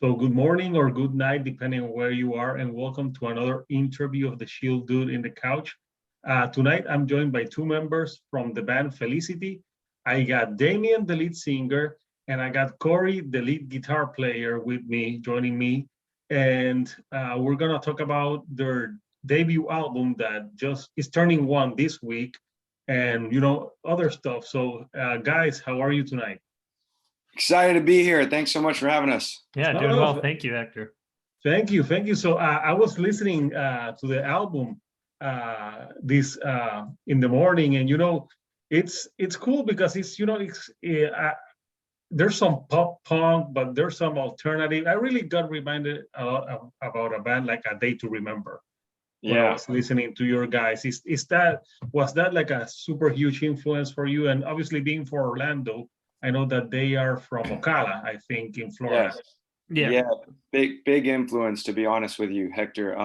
So good morning or good night, depending on where you are, and welcome to another interview of the Shield Dude in the Couch. Tonight, I'm joined by two members from the band Felicity. I got Damien, the lead singer, and I got Corey, the lead guitar player, with me, joining me. And we're gonna talk about their debut album that just is turning one this week, and other stuff. So, guys, how are you tonight? Excited to be here. Thanks so much for having us. Yeah, No, doing no, well. Thank you, Hector. Thank you, thank you. So I was listening to the album this in the morning, and it's cool because there's some pop punk, but there's some alternative. I really got reminded a lot about a band like A Day to Remember when I was listening to your guys. Was that like a super huge influence for you? And obviously being for Orlando, I know that they are from Ocala, I think, in Florida. Yeah, big influence, to be honest with you, Hector.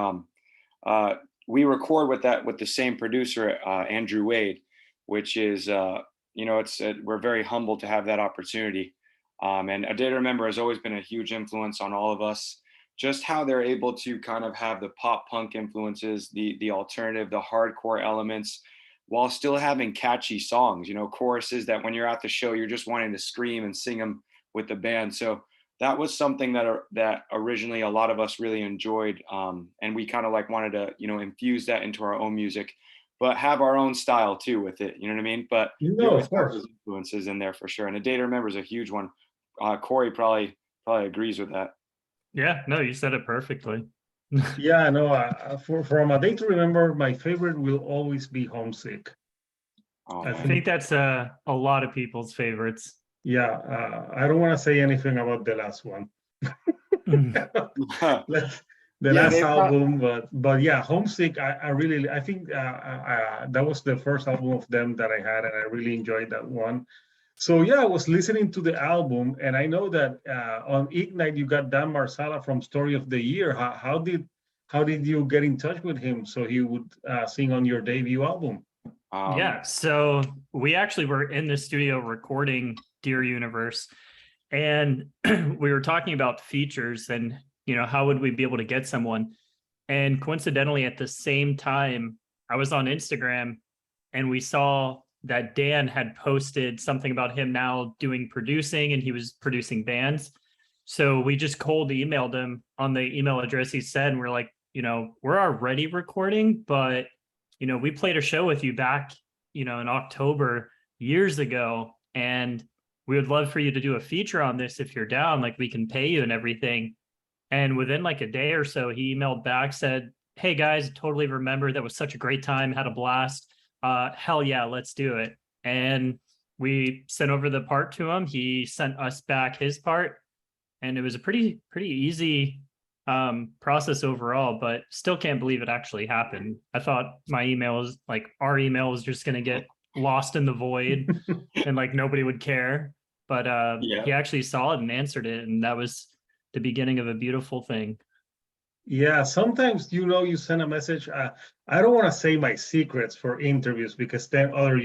We record with the same producer, Andrew Wade, which is we're very humbled to have that opportunity. And A Day to Remember has always been a huge influence on all of us. Just how they're able to kind of have the pop punk influences, the alternative, the hardcore elements, while still having catchy songs, choruses that when you're at the show, you're just wanting to scream and sing them with the band. So that was something that originally a lot of us really enjoyed. And we kind of like wanted to, infuse that into our own music, but have our own style too with it. You know what I mean? But Of course. Those influences in there for sure. And A Day to Remember is a huge one. Corey probably agrees with that. Yeah, no, you said it perfectly. Yeah, no, from A Day to Remember, my favorite will always be Homesick. I think that's a lot of people's favorites. Yeah, I don't want to say anything about the last one. The last album, but yeah, Homesick, I think that was the first album of them that I had, and I really enjoyed that one. So yeah, I was listening to the album, and I know that on Ignite you got Dan Marsala from Story of the Year. How did you get in touch with him so he would sing on your debut album? Yeah, so we actually were in the studio recording Dear Universe, and we were talking about features and how would we be able to get someone. And coincidentally, at the same time, I was on Instagram and we saw that Dan had posted something about him now doing producing, and he was producing bands. So we just cold emailed him on the email address he said, and we're like, we're already recording, but we played a show with you back, in October years ago, and we would love for you to do a feature on this if you're down, like we can pay you and everything. And within like a day or so, he emailed back, said, "Hey guys, totally remember, that was such a great time, had a blast. Hell yeah, let's do it." And we sent over the part to him. He sent us back his part, and it was a pretty easy process overall, but still can't believe it actually happened. I thought our email was just going to get lost in the void and like nobody would care. But he actually saw it and answered it, and that was the beginning of a beautiful thing. Yeah, sometimes you send a message. I don't want to say my secrets for interviews because then other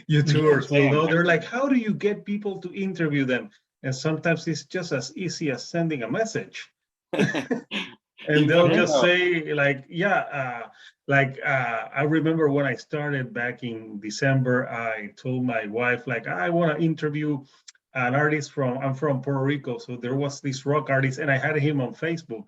YouTubers will know. They're like, how do you get people to interview them? And sometimes it's just as easy as sending a message. And they'll just say like, I remember when I started back in December, I told my wife, like, I want to interview an artist I'm from Puerto Rico. So there was this rock artist, and I had him on Facebook,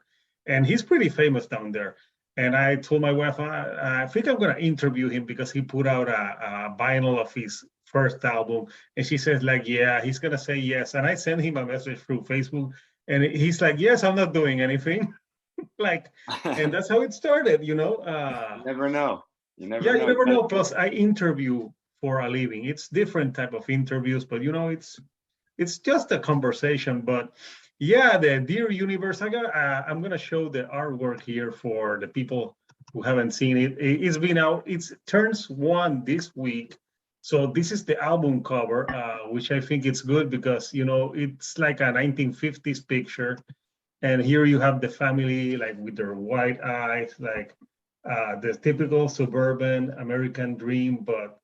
and he's pretty famous down there. And I told my wife, I think I'm going to interview him because he put out a vinyl of his first album. And she says, like, yeah, he's going to say yes. And I sent him a message through Facebook, and he's like, yes, I'm not doing anything. And that's how it started, You never know. You never know. Plus, I interview for a living. It's different type of interviews, but it's just a conversation. But yeah, the Dear Universe, I'm gonna show the artwork here for the people who haven't seen it. It's been out. It turns one this week. So this is the album cover, which I think it's good because it's like a 1950s picture, and here you have the family like with their white eyes, like the typical suburban American dream. But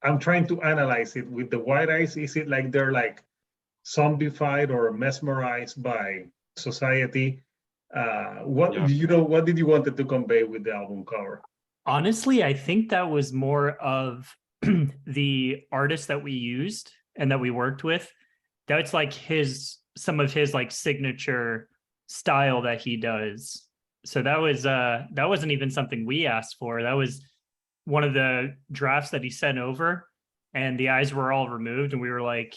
I'm trying to analyze it with the white eyes. Is it like they're like zombified or mesmerized by society. What Yeah. what did you wanted to convey with the album cover? Honestly, I think that was more of the artist that we used and that we worked with. That's like some of his like signature style that he does. So that wasn't even something we asked for. That was one of the drafts that he sent over, and the eyes were all removed, and we were like,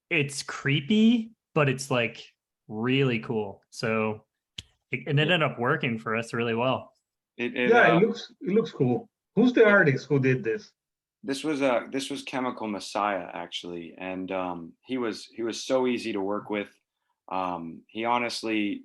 it's creepy, but it's like really cool. So it ended up working for us really well. Yeah, it looks cool. Who's the artist who did this? This was Chemical Messiah actually, and he was so easy to work with. He honestly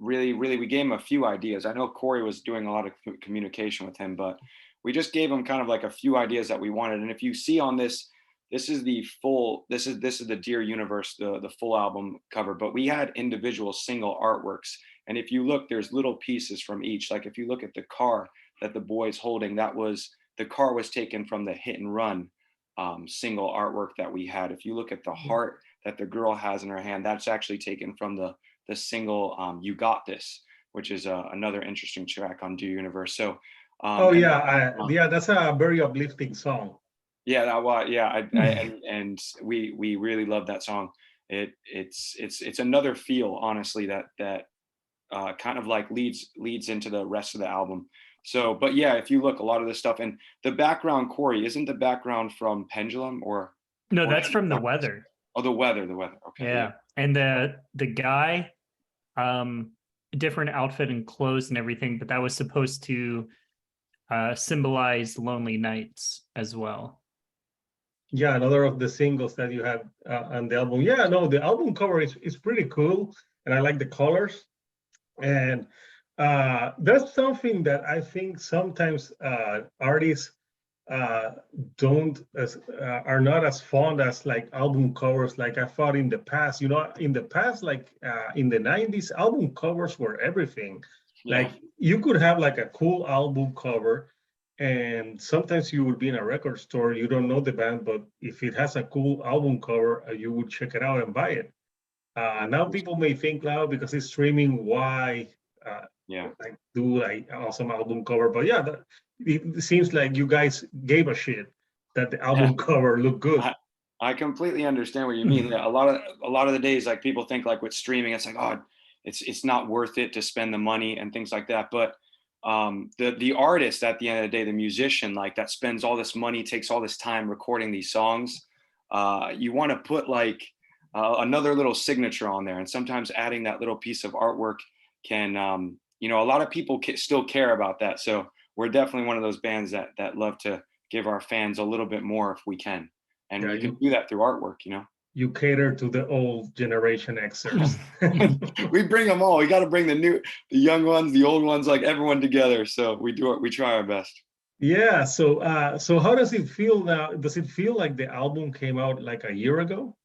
really we gave him a few ideas. I know Corey was doing a lot of communication with him, but we just gave him kind of like a few ideas that we wanted. And if you see on this is the full, this is the Dear Universe, the full album cover, but we had individual single artworks. And if you look, there's little pieces from each. Like if you look at the car that the boy's holding, the car was taken from the Hit and Run single artwork that we had. If you look at the heart that the girl has in her hand, that's actually taken from the single You Got This, which is another interesting track on Dear Universe. So yeah, that's a very uplifting song. Yeah, that was and we really love that song. It's another feel, honestly, that kind of like leads into the rest of the album. So, but yeah, if you look, a lot of this stuff, and the background, Corey, isn't the background from Pendulum or? No, that's from The Weather. Oh, the weather. Okay. Yeah. And the guy, different outfit and clothes and everything, but that was supposed to symbolize Lonely Nights as well. Yeah, another of the singles that you had on the album. Yeah, no, the album cover is pretty cool, and I like the colors. And that's something that I think sometimes artists don't are not as fond as like album covers. Like I thought in the past, in the past, like in the 90s, album covers were everything. Yeah. Like you could have like a cool album cover, and sometimes you would be in a record store, you don't know the band, but if it has a cool album cover, you would check it out and buy it. Now people may think now because it's streaming, why like do like awesome album cover? But yeah, it seems like you guys gave a shit that the album cover looked good. I completely understand what you mean. A lot of the days, like people think like with streaming, it's like, oh, it's not worth it to spend the money and things like that. But the artist at the end of the day, the musician, like that spends all this money, takes all this time recording these songs. You want to put like another little signature on there, and sometimes adding that little piece of artwork can, a lot of people still care about that. So we're definitely one of those bands that love to give our fans a little bit more if we can, and we can do that through artwork. You cater to the old generation Xers. We bring them all. We got to bring the young ones, the old ones, like everyone together. So we do it. We try our best. Yeah. So how does it feel now? Does it feel like the album came out like a year ago?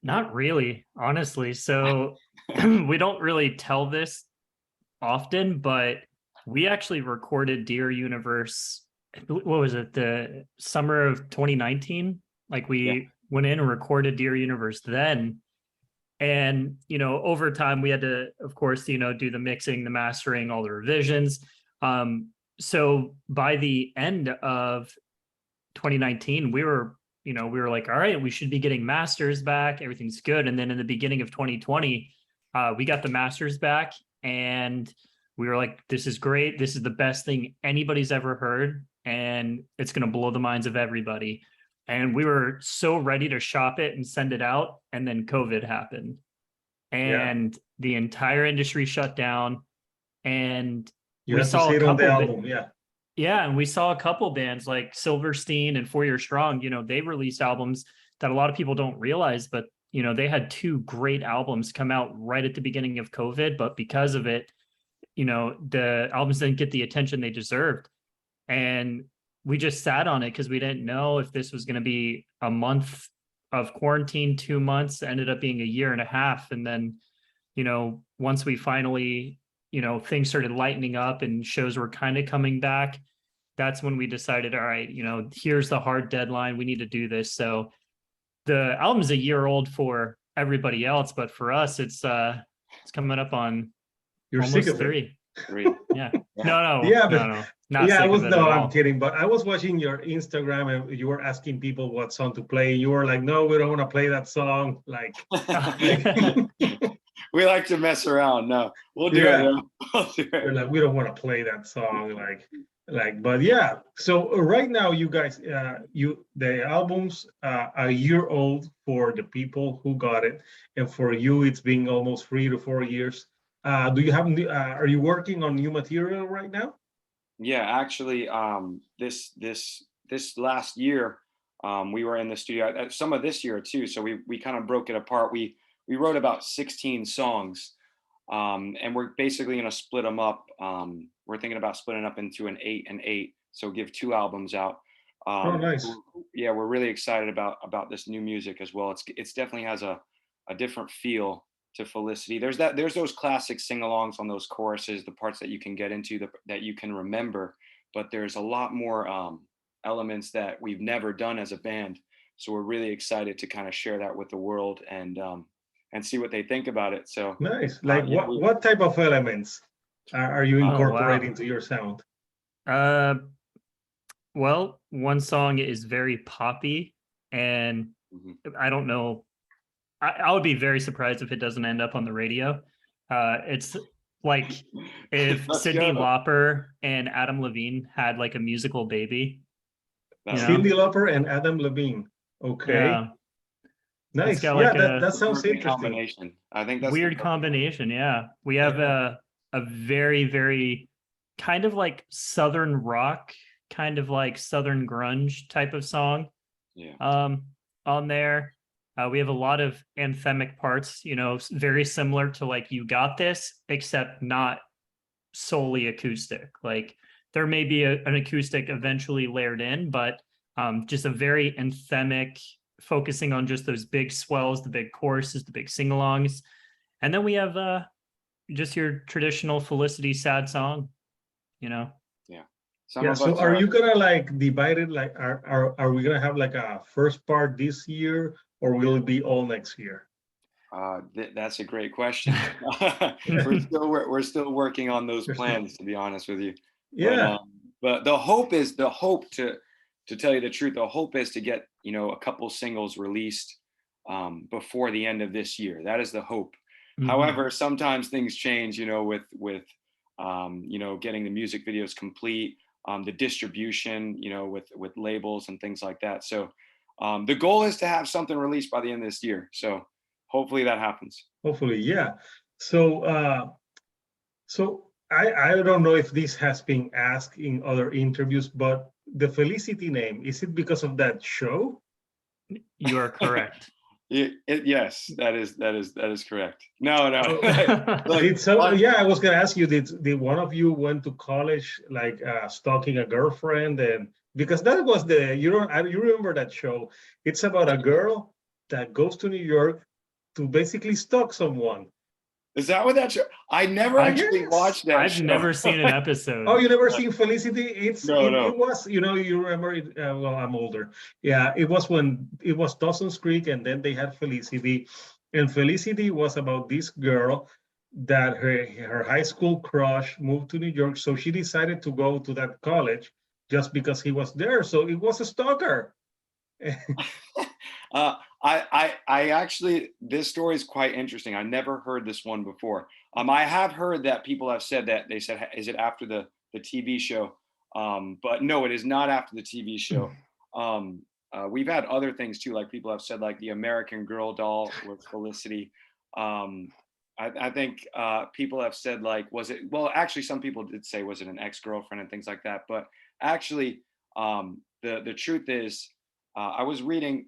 Not really, honestly. So we don't really tell this often, but we actually recorded Dear Universe. What was it? The summer of 2019. Like we went in and recorded Dear Universe then. And, over time we had to, of course, do the mixing, the mastering, all the revisions. So by the end of 2019, we were like, all right, we should be getting masters back. Everything's good. And then in the beginning of 2020, we got the masters back, and we were like, this is great. This is the best thing anybody's ever heard, and it's going to blow the minds of everybody. And we were so ready to shop it and send it out. And then COVID happened, and the entire industry shut down. And we saw a couple album. Yeah, and we saw a couple bands like Silverstein and 4 Year Strong. They released albums that a lot of people don't realize, but they had 2 great albums come out right at the beginning of COVID. But because of it, the albums didn't get the attention they deserved. And we just sat on it because we didn't know if this was going to be a month of quarantine, 2 months, ended up being a year and a half. And then, once we finally, things started lightening up and shows were kind of coming back, that's when we decided, all right, here's the hard deadline. We need to do this. So the album's a year old for everybody else, but for us, it's coming up on You're sick almost of it. 3. 3. Yeah. Yeah. No, Yeah, but no, not yeah, I sick was of it no, at I'm all. kidding. But I was watching your Instagram and you were asking people what song to play. You were like, no, we don't want to play that song. Like We like to mess around. No, we'll do Yeah. it. Though. We'll do They're it. like, we don't want to play that song. But yeah. So right now, you guys, the album's a year old for the people who got it, and for you, it's been almost 3 to 4 years. Do you have? Are you working on new material right now? Yeah, actually, this last year, we were in the studio. Some of this year too. So we kind of broke it apart. We wrote about 16 songs, and we're basically going to split them up. We're thinking about splitting up into an 8 and 8. So give 2 albums out. Oh, nice. Yeah, we're really excited about this new music as well. It's definitely has a different feel to Felicity. There's those classic sing-alongs on those choruses, the parts that you can get into, that you can remember, but there's a lot more elements that we've never done as a band. So we're really excited to kind of share that with the world and see what they think about it. So Nice. Like yeah, what type of elements are you Oh, wow. incorporating to your sound? Well, one song is very poppy, and I don't know. I would be very surprised if it doesn't end up on the radio. It's like if Let's Cyndi go. Lauper and Adam Levine had like a musical baby. That's You know? Cyndi Lauper and Adam Levine. Okay. Yeah, Nice. got Yeah, like that sounds perfect interesting. combination. I think that's the weird perfect combination. Yeah, we have Yeah. a very, very kind of like Southern rock, kind of like Southern grunge type of song Yeah. on there. We have a lot of anthemic parts, you know, very similar to like You Got This, except not solely acoustic. Like there may be an acoustic eventually layered in, but just a very anthemic, focusing on just those big swells, the big choruses, the big sing-alongs. And then we have just your traditional Felicity sad song, you know. Yeah. Some Yeah. of So us are you gonna like divide it? Like, are we gonna have like a first part this year, or will it be all next year? That's a great question. we're still working on those plans, to be honest with you. Yeah. But the hope to tell you the truth, the hope is to get, you know, a couple singles released before the end of this year. That is the hope. Mhm. However, sometimes things change, you know, with you know, getting the music videos complete, the distribution, you know, with labels and things like that. So the goal is to have something released by the end of this year. So hopefully that happens. Hopefully, yeah. So I don't know if this has been asked in other interviews, but the Felicity name, is it because of that show? You are correct. Yes, that is correct. No. Look, Did so? Yeah, I was gonna ask you. Did one of you went to college like stalking a girlfriend? And because that was you remember that show? It's about a girl that goes to New York to basically stalk someone. Is that what that show? I never actually watched that I've show. never seen an episode. Oh, you never seen Felicity? No. It was, you know, you remember it. Well, I'm older. Yeah, it was when it was Dawson's Creek, and then they had Felicity, and Felicity was about this girl that her high school crush moved to New York, so she decided to go to that college just because he was there. So it was a stalker. I actually, this story is quite interesting. I never heard this one before. I have heard that people have said that they said, is it after the TV show? But no, it is not after the TV show. We've had other things too, like people have said like the American Girl doll with Felicity. I think people have said like, actually some people did say, was it an ex-girlfriend and things like that. But actually, the truth is, I was reading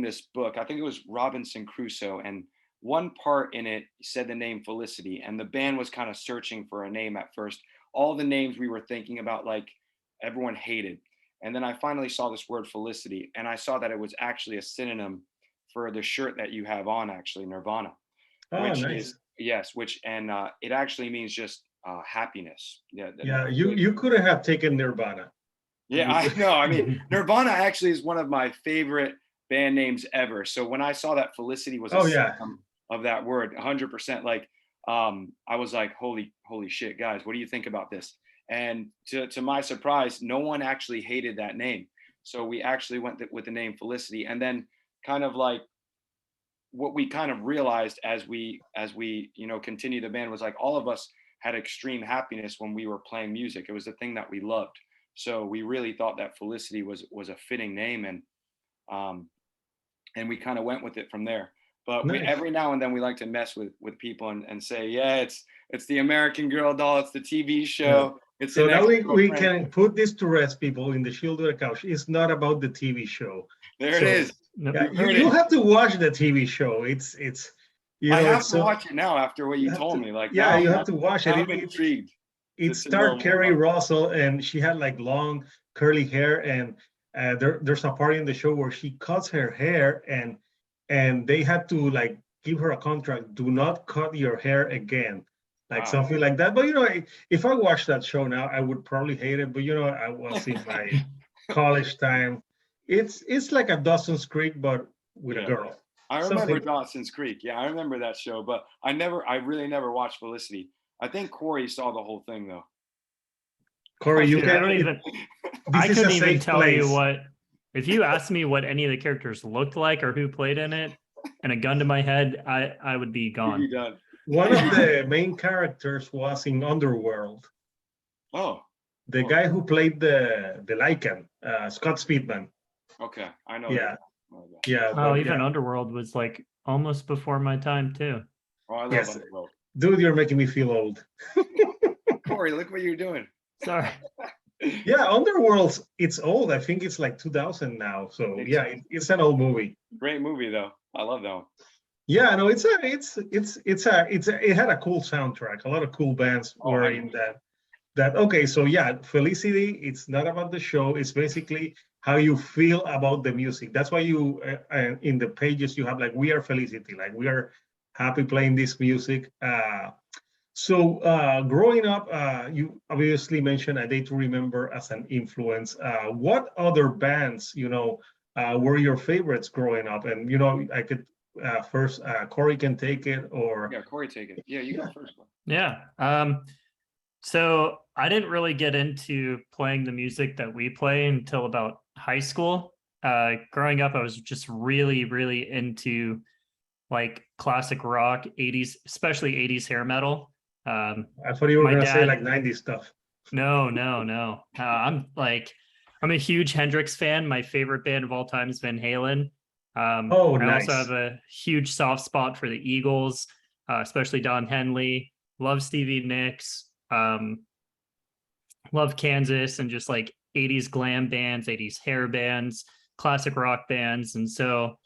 this book. I think it was Robinson Crusoe, and one part in it said the name Felicity, and the band was kind of searching for a name at first. All the names we were thinking about, like everyone hated. And then I finally saw this word Felicity, and I saw that it was actually a synonym for the shirt that you have on, actually, Nirvana. Oh, which nice. is, yes, it actually means just happiness. Yeah, you couldn't have taken Nirvana. Yeah, I know. I mean, Nirvana actually is one of my favorite band names ever. So when I saw that Felicity was a Oh yeah. synonym of that word, 100%, like I was like, holy shit, guys, what do you think about this? And to my surprise, no one actually hated that name. So we actually went with the name Felicity. And then kind of like what we kind of realized as we continue the band was like all of us had extreme happiness when we were playing music. It was the thing that we loved. So we really thought that Felicity was a fitting name, and we kind of went with it from there. But we, Nice. every now and then we like to mess with people and say, yeah, it's the American Girl doll, it's the TV show. It's So an now we ex-girlfriend. can put this to rest, people, in the Shield of the Couch. It's not about the TV show. There So, it is. Yeah, You heard you it. have to watch the TV show. It's you know I have it's to watch it now after what you have told to- me. Like yeah, now, you have to watch it. I'm intrigued. It to starred know Kerry more. Russell, and she had like long curly hair, and there's a part in the show where she cuts her hair, and they had to like give her a contract: do not cut your hair again, like Wow. something like that. But if I watched that show now, I would probably hate it. But I was in my college time. It's like a Dawson's Creek, but with a Yeah. girl. I remember Something. Dawson's Creek. Yeah, I remember that show, but I really never watched Felicity. I think Corey saw the whole thing though. Corey, you Dude, I don't can. even. This I is couldn't a even safe tell you place. what. If you asked me what any of the characters looked like or who played in it, and a gun to my head, I would be You'd be gone. done. One of the main characters was in Underworld. Oh, The Cool. guy who played the Lycan, Scott Speedman. okay. I know Yeah, that. I know that. yeah, Oh, but even yeah. Underworld was like almost before my time too. Oh, I love Yes. Underworld. Dude, you're making me feel old. Corey, look what you're doing. Sorry. Yeah, Underworld, it's old. I think it's like 2000 now. So Think yeah, so. it's an old movie. Great movie though. I love that one. Yeah, no, it had a cool soundtrack. A lot of cool bands Oh, were I in that. Okay, so yeah, Felicity, it's not about the show. It's basically how you feel about the music. That's why you in the pages you have like, we are Felicity, like we are happy playing this music. So growing up, you obviously mentioned A Day to Remember as an influence. What other bands, were your favorites growing up? And I could first, Corey can take it, or Yeah, Corey, take it. Yeah, you go first. Bro. Yeah. So I didn't really get into playing the music that we play until about high school. Growing up, I was just really, really into like classic rock, 80s, especially 80s hair metal. I thought you were My gonna say dad- like 90s stuff. No. I'm a huge Hendrix fan. My favorite band of all time is Van Halen. Oh, I nice. also have a huge soft spot for the Eagles, especially Don Henley. Love Stevie Nicks. Love Kansas, and just like 80s glam bands, 80s hair bands, classic rock bands. And so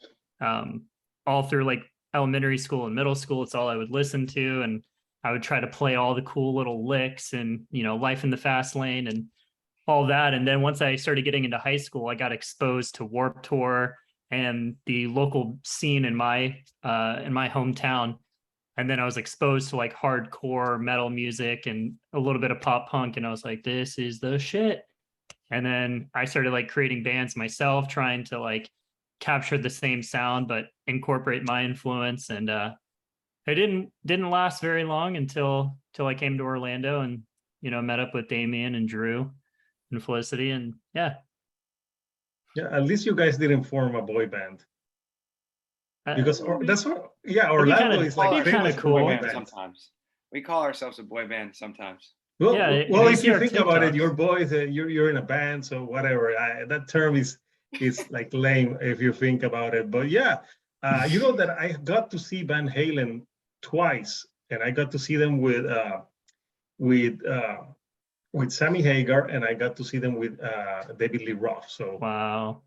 all through like elementary school and middle school, it's all I would listen to. And I would try to play all the cool little licks and, Life in the Fast Lane and all that. And then once I started getting into high school, I got exposed to Warped Tour and the local scene in my hometown. And then I was exposed to like hardcore metal music and a little bit of pop punk. And I was like, this is the shit. And then I started like creating bands myself, trying to like capture the same sound, but incorporate my influence. And it didn't last very long until I came to Orlando and, met up with Damien and Drew and Felicity. And yeah. Yeah, at least you guys didn't form a boy band. Because that's what, yeah, It'd be Orlando kinda- is like it'd be kinda famous for cool. boy Band bands. sometimes. We call ourselves a boy band sometimes. Well, Yeah, well, if if you you see think our about it, TikToks. you're boys, you're in a band, so whatever. That term is like lame if you think about it. But yeah, you know that I got to see Van Halen twice, and I got to see them with Sammy Hagar, and I got to see them with David Lee Roth. So Wow.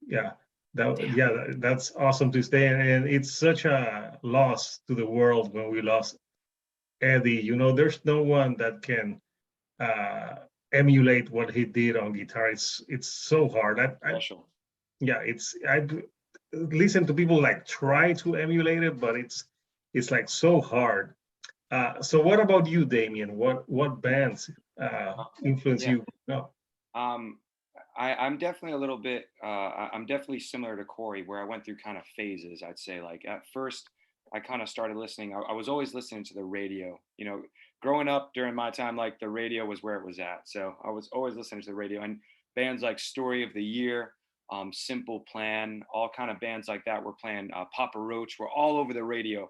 yeah, that's awesome to stay, and it's such a loss to the world when we lost Eddie. There's no one that can emulate what he did on guitar. It's so hard. Special. I listen to people like try to emulate it, but it's like so hard. So what about you, Damien? What bands influence Yeah. you? No. I'm definitely a little bit, I'm definitely similar to Corey, where I went through kind of phases. I'd say, like, at first, I kind of started listening. I was always listening to the radio. You know, growing up during my time, like the radio was where it was at. So I was always listening to the radio, and bands like Story of the Year, Simple Plan, all kind of bands like that were playing. Papa Roach were all over the radio.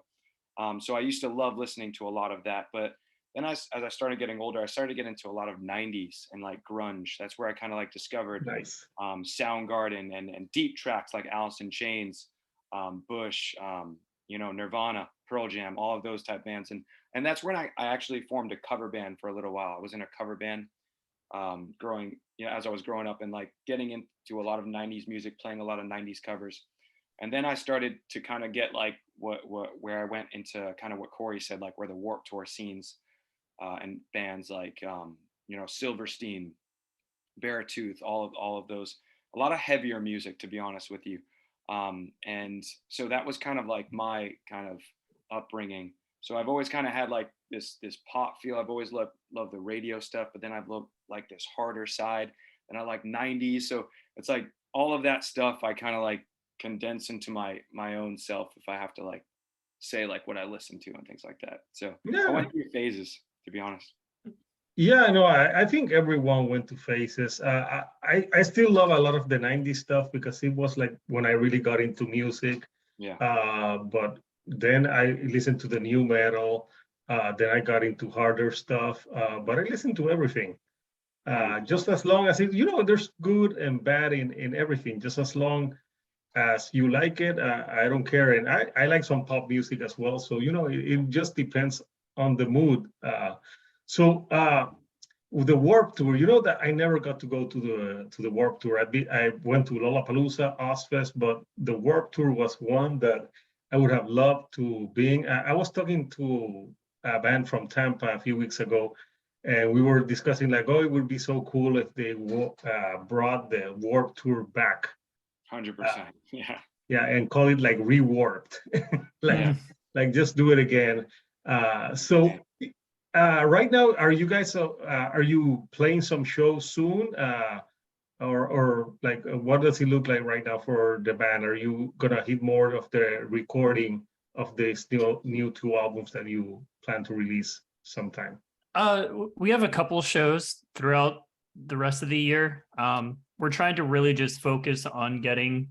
So I used to love listening to a lot of that. But then as I started getting older, I started to get into a lot of 90s and like grunge. That's where I kind of like discovered Nice. Soundgarden and deep tracks like Alice in Chains, Bush, you know, Nirvana, Pearl Jam, all of those type bands. And that's when I actually formed a cover band for a little while. I was in a cover band growing, you know, as I was growing up and like getting into a lot of 90s music, playing a lot of 90s covers. And then I started to kind of get like where I went into kind of what Corey said, like where the Warped Tour scenes and bands like you know, Silverstein, Beartooth, all of those, a lot of heavier music, to be honest with you. And so that was kind of like my kind of upbringing. So I've always kind of had like this pop feel. I've always loved the radio stuff, but then I've loved like this harder side, and I like 90s. So it's like all of that stuff I kind of like condense into my own self, if I have to like say like what I listen to and things like that. So I Yeah. went through phases, to be honest. Yeah, no, I think everyone went to phases. I still love a lot of the 90s stuff because it was like when I really got into music. Yeah. But then I listened to the new metal. Then I got into harder stuff. But I listened to everything. Just as long as it, you know, there's good and bad in everything. Just as long as you like it, I don't care. And I like some pop music as well. So, you know, it just depends on the mood. With the Warp Tour, you know that I never got to go to the Warp Tour. I went to Lollapalooza, Ozfest, but the Warp Tour was one that I would have loved to be in. I was talking to a band from Tampa a few weeks ago, and we were discussing like, oh, it would be so cool if they brought the Warp Tour back. 100%. Yeah. Yeah, and call it like rewarped, like Yeah. like just do it again. Right now, are you guys are you playing some shows soon, or like what does it look like right now for the band? Are you gonna hit more of the recording of these new two albums that you plan to release sometime? We have a couple shows throughout the rest of the year. We're trying to really just focus on getting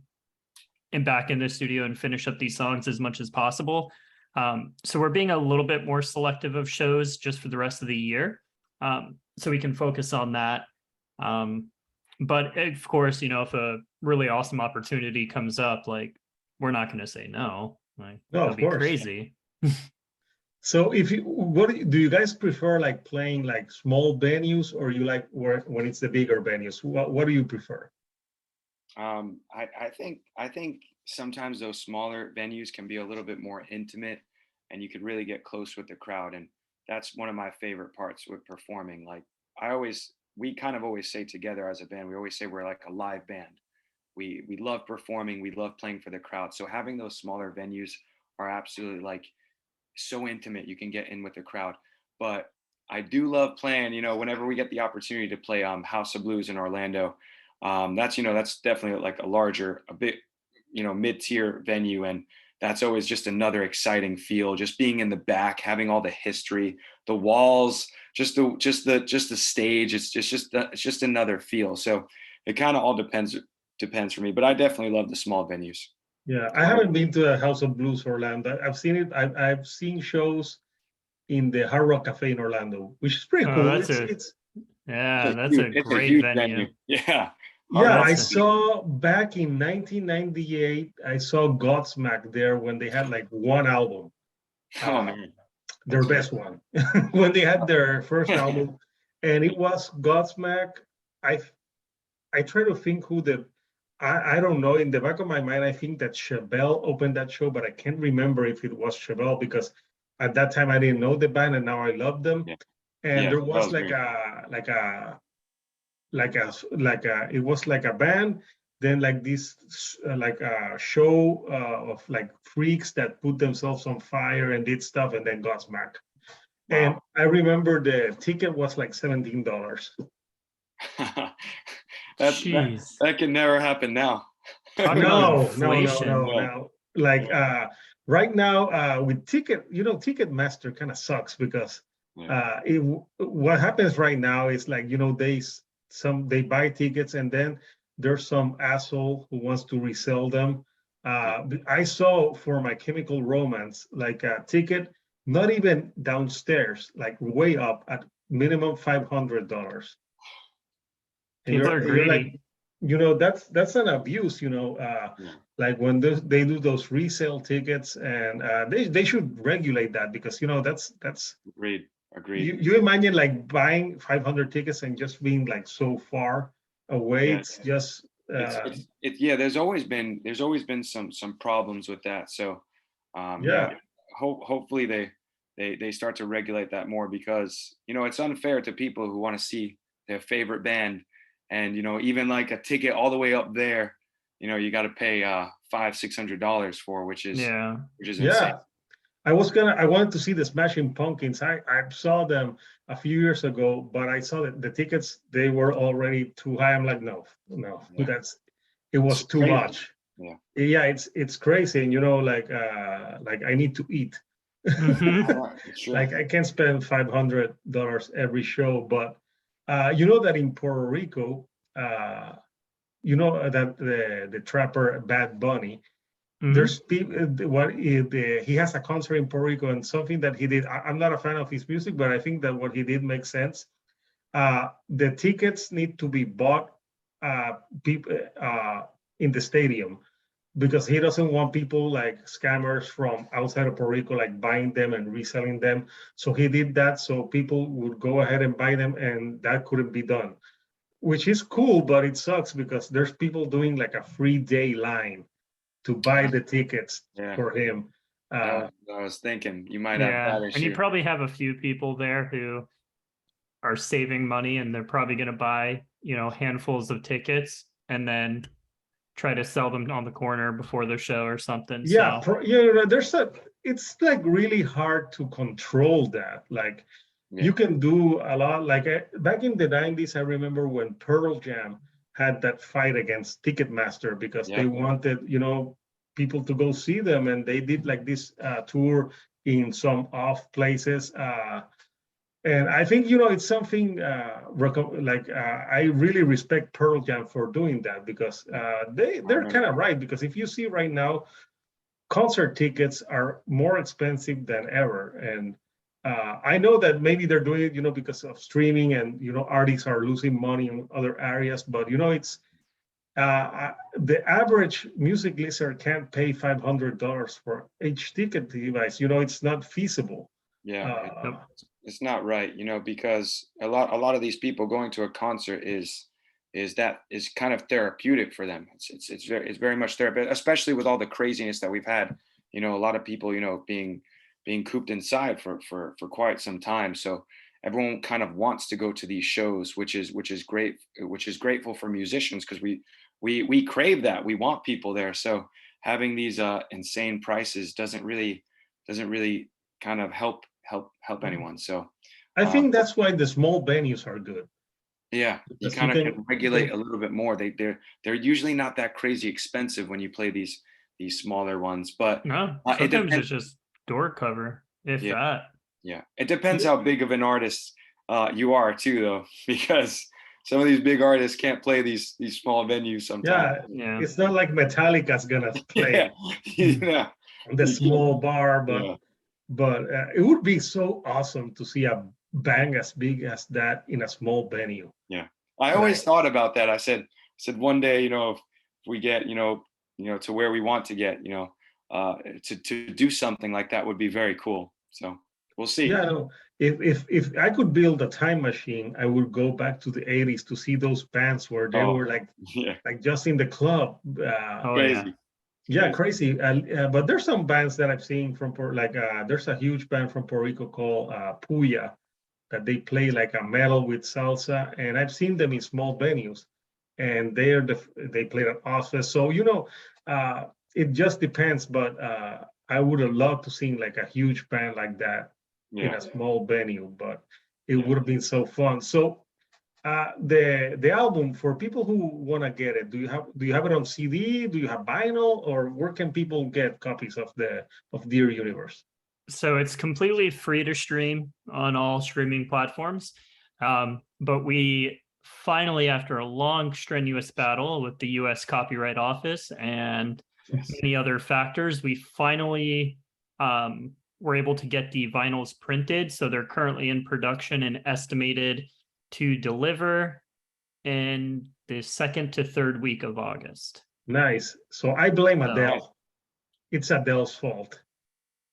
back in the studio and finish up these songs as much as possible. So we're being a little bit more selective of shows just for the rest of the year, so we can focus on that. But of course, you know, if a really awesome opportunity comes up, like we're not going to say no. Like No, that'd of be course. crazy. So what do you guys prefer, like playing like small venues, or you like when it's the bigger venues? What do you prefer? I think sometimes those smaller venues can be a little bit more intimate, and you could really get close with the crowd. And that's one of my favorite parts with performing. Like we kind of always say together as a band, we always say we're like a live band. We love performing, we love playing for the crowd. So having those smaller venues are absolutely like so intimate. You can get in with the crowd. But I do love playing, you know, whenever we get the opportunity to play House of Blues in Orlando. That's, you know, that's definitely like a bit, you know, mid-tier venue, and that's always just another exciting feel, just being in the back, having all the history, the walls, just the stage. It's just another feel. So it kind of all depends for me, but I definitely love the small venues. Yeah, I haven't been to a House of Blues Orlando. I've seen it. I've seen shows in the Hard Rock Cafe in Orlando, which is pretty cool. That's a It's a great huge venue. Yeah. Yeah, I That's saw back in 1998, I saw Godsmack there when they had like one album, Oh man. their That's best one, when they had their first album, and it was Godsmack. I I try to think I don't know. In the back of my mind, I think that Chevelle opened that show, but I can't remember if it was Chevelle because at that time I didn't know the band, and now I love them. Yeah. And Yeah, there that was was like great. it was like a band, then like this like a show of like freaks that put themselves on fire and did stuff, and then Godsmack. And Wow. I remember the ticket was like $17. Jeez. that can never happen now. Talk about No, inflation. no. Like right now with Ticketmaster kind of sucks because Yeah. what happens right now is like they buy tickets and then there's some asshole who wants to resell them. I saw for My Chemical Romance like a ticket not even downstairs, like way up at minimum $500. And People are you're like, greedy. that's an abuse, Yeah. like when they do those resale tickets, and they should regulate that because that's Agreed. Agreed. you imagine like buying 500 tickets and just being like so far away. Yeah. It's just Yeah. There's always been some problems with that. So, yeah. yeah, Hopefully they start to regulate that more because it's unfair to people who want to see their favorite band, and even like a ticket all the way up there, you got to pay $500-600 for, which is Yeah. insane. yeah. I wanted to see the Smashing Pumpkins. I saw them a few years ago, but I saw that the tickets, they were already too high. I'm like, no, Yeah. it It's was too crazy. much. Yeah. Yeah, it's crazy, and like I need to eat. Mhm. It's true. Like I can't spend $500 every show, but you know that in Puerto Rico, that the trapper Bad Bunny, Mhm. there's people he has a concert in Puerto Rico, and something that he did. I'm not a fan of his music, but I think that what he did makes sense. The tickets need to be bought people in the stadium because he doesn't want people like scammers from outside of Puerto Rico like buying them and reselling them. So he did that so people would go ahead and buy them, and that couldn't be done, which is cool, but it sucks because there's people doing like a free day line to buy the tickets Yeah. for him. I was thinking you might have Yeah. that And you issue. probably have a few people there who are saving money and they're probably going to buy, handfuls of tickets and then try to sell them on the corner before their show or something. Yeah, So, it's like really hard to control that. Like Yeah. you can do a lot. Like back in the 90s, I remember when Pearl Jam had that fight against Ticketmaster because they Yep. wanted, people to go see them, and they did like this tour in some off places. And I think it's something I really respect Pearl Jam for doing that because they're kind of right, because if you see right now, concert tickets are more expensive than ever, and I know that maybe they're doing it because of streaming, and artists are losing money in other areas, but it's the average music listener can't pay $500 for each ticket device. It's not feasible. Yeah. Uh, It's not right, because a lot of these people going to a concert is kind of therapeutic for them. It's very much therapeutic, especially with all the craziness that we've had. A lot of people, being cooped inside for quite some time. So everyone kind of wants to go to these shows, which is great, which is grateful for musicians because we crave that. We want people there. So having these insane prices doesn't really kind of help anyone. So I think that's why the small venues are good. yeah, you Because kind of can regulate a little bit more. They're usually not that crazy expensive when you play these smaller ones, but no, it sometimes depends. it's just door cover, if Yeah. that. Yeah, it depends how big of an artist you are too, though, because some of these big artists can't play these small venues sometimes. Yeah. It's not like Metallica's gonna play Yeah, the you can't- small bar, yeah, but it would be so awesome to see a bang as big as that in a small venue. yeah. I always thought about that. I said one day, if we get, to where we want to get, to do something like that would be very cool. So we'll see. Yeah, no, if I could build a time machine, I would go back to the 80s to see those bands where they were like Yeah, just in the club. Oh, yeah. crazy. Yeah, crazy. But there's some bands that I've seen from there's a huge band from Puerto Rico called Puya that they play like a metal with salsa, and I've seen them in small venues, and they played at Ozfest. So it just depends. But I would have loved to see like a huge band like that in Yeah, a small venue, but it Yeah. would have been so fun. So the album, for people who want to get it, do you have it on CD? Do you have vinyl, or where can people get copies of Dear Universe? So it's completely free to stream on all streaming platforms. But we finally, after a long, strenuous battle with the US Copyright Office and many other factors, we finally were able to get the vinyls printed. So they're currently in production and estimated to deliver in the 2nd to 3rd week of August. Nice. So I blame So- Adele. It's Adele's fault.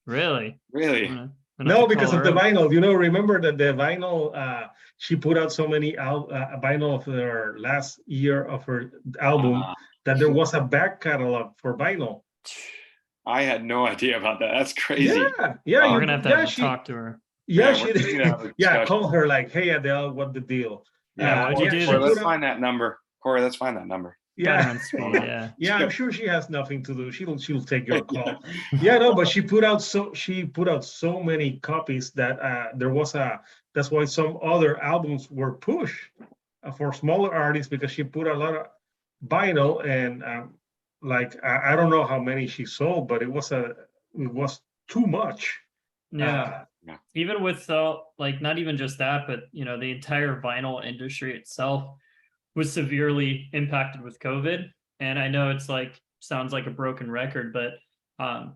Really? Really? I'm gonna No, have to because call of the her up. vinyl. Remember that the vinyl, she put out so many vinyl of her last year of her album that there was a back catalog for vinyl. I had no idea about that. That's crazy. Yeah, We're gonna have to talk to her. Yeah, Yeah, we're gonna have a yeah, discussion. call her like, hey Adele, what the deal? Yeah, why'd you do Corey, this? let's find that number. Corey, let's find that number. Got her Yeah, on speed, yeah. yeah, I'm sure she has nothing to do. She'll take your call. Yeah, no, but she put out so many copies that that's why some other albums were pushed for smaller artists, because she put a lot of vinyl, and like I don't know how many she sold, but it was too much. Yeah. Even with like not even just that, but the entire vinyl industry itself was severely impacted with COVID. And I know it's like sounds like a broken record, but I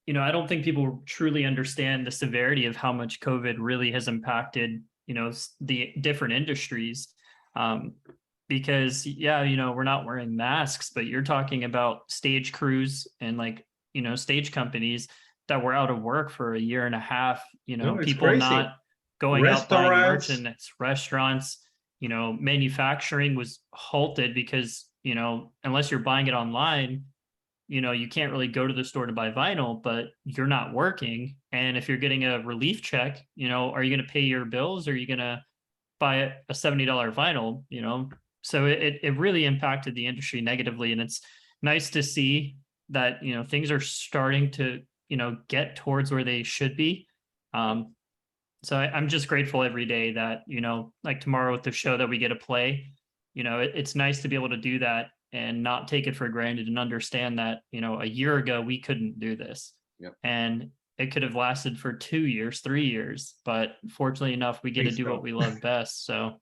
don't think people truly understand the severity of how much COVID really has impacted the different industries. Because we're not wearing masks, but you're talking about stage crews and stage companies that were out of work for a year and a half, No, it's people crazy. not going out buying Restaurants. merchandise, restaurants, manufacturing was halted because, unless you're buying it online, you can't really go to the store to buy vinyl, but you're not working. And if you're getting a relief check, are you going to pay your bills, or are you going to buy a $70 vinyl, So it really impacted the industry negatively. And it's nice to see that, things are starting to, get towards where they should be. So I'm just grateful every day that, like tomorrow with the show that we get to play, it's nice to be able to do that and not take it for granted, and understand that, a year ago we couldn't do this. Yep. And it could have lasted for 2 years, 3 years, but fortunately enough, we get to do what we love best. So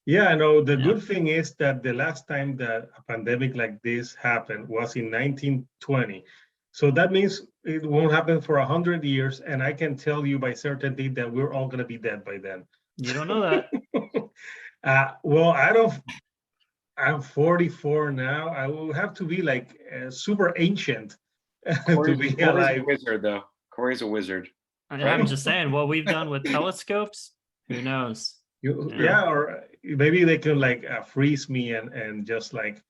yeah, I know. The Yeah. good thing is that the last time that a pandemic like this happened was in 1920. So that means it won't happen for 100 years. And I can tell you by certainty that we're all going to be dead by then. you don't know that. Well, I'm 44 now. I will have to be like super ancient to be Corey's a alive. wizard, though. Corey's a wizard. I'm just saying, what we've done with telescopes, who knows? Yeah, or maybe they can like freeze me and just like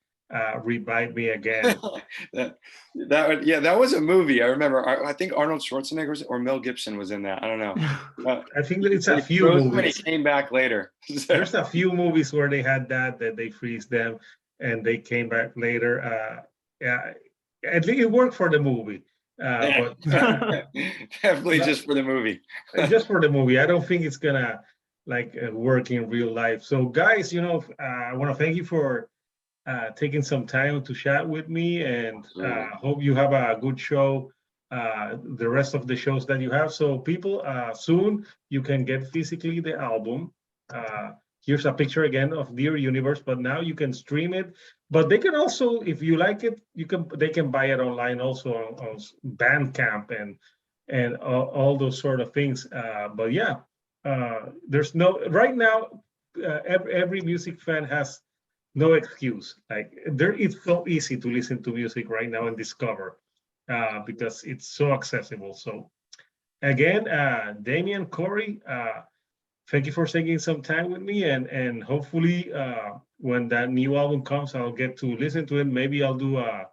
revive me again. that was a movie. I remember. I think Arnold Schwarzenegger or Mel Gibson was in that. I don't know. I think that it's a He few froze when he movies. came back later. There's a few movies where they had that they freeze them and they came back later. Yeah, at least it worked for the movie. But Definitely just for the movie. just for the movie. I don't think it's gonna like work in real life. So guys, I want to thank you for taking some time to chat with me, and hope you have a good show, the rest of the shows that you have. So people, soon you can get physically the album. Here's a picture again of Dear Universe, but now you can stream it. But they can also, if you like it, they can buy it online also on Bandcamp and all those sort of things. But yeah, there's no right now. Every music fan has no excuse. Like it's so easy to listen to music right now and discover because it's so accessible. So again, Damian, Corey, thank you for taking some time with me, and hopefully when that new album comes, I'll get to listen to it. Maybe I'll do a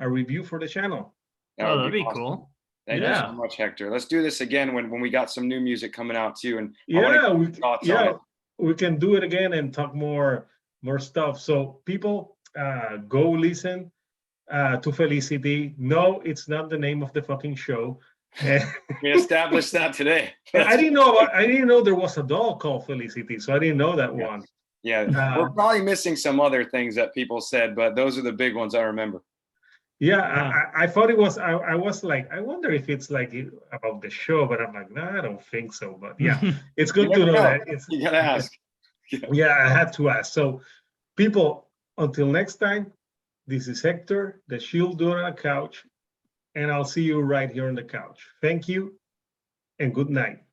review for the channel. Oh, that'd be awesome. cool. Thank you Yeah. so much, Hector. Let's do this again when we got some new music coming out too. And we can do it again and talk more stuff. So people, go listen to Felicity. No, it's not the name of the fucking show. And We established that today. I didn't know there was a doll called Felicity, so I didn't know that one. Yeah, we're probably missing some other things that people said, but those are the big ones I remember. Yeah, I thought it was. I was like, I wonder if it's like about the show, but I'm like, no, I don't think so. But yeah, it's good to never know know. that it's. You gotta ask. Yeah, I had to ask. So, people, until next time, this is Hector, the Shield Dude on the couch, and I'll see you right here on the couch. Thank you, and good night.